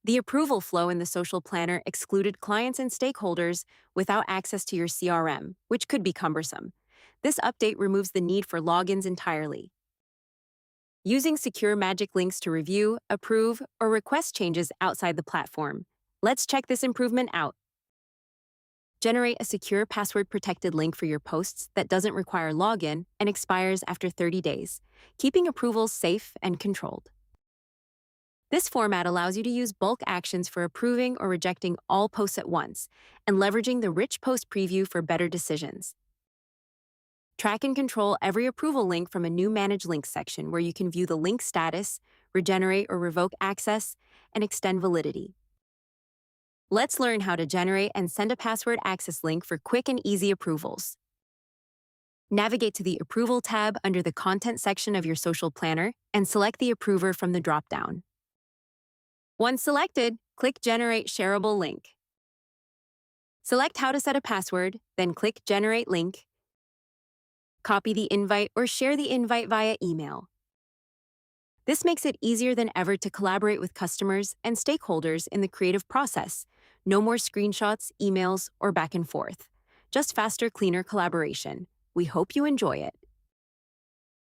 The approval flow in the social planner excluded clients and stakeholders without access to your CRM, which could be cumbersome. This update removes the need for logins entirely. Using secure magic links to review, approve, or request changes outside the platform. Let's check this improvement out. Generate a secure password-protected link for your posts that doesn't require login and expires after 30 days, keeping approvals safe and controlled. This format allows you to use bulk actions for approving or rejecting all posts at once and leveraging the rich post preview for better decisions. Track and control every approval link from a new Manage Links section where you can view the link status, regenerate or revoke access, and extend validity. Let's learn how to generate and send a password access link for quick and easy approvals. Navigate to the Approval tab under the Content section of your social planner and select the approver from the dropdown. Once selected, click Generate Shareable Link. Select how to set a password, then click Generate Link. Copy the invite or share the invite via email. This makes it easier than ever to collaborate with customers and stakeholders in the creative process. No more screenshots, emails, or back and forth. Just faster, cleaner collaboration. We hope you enjoy it.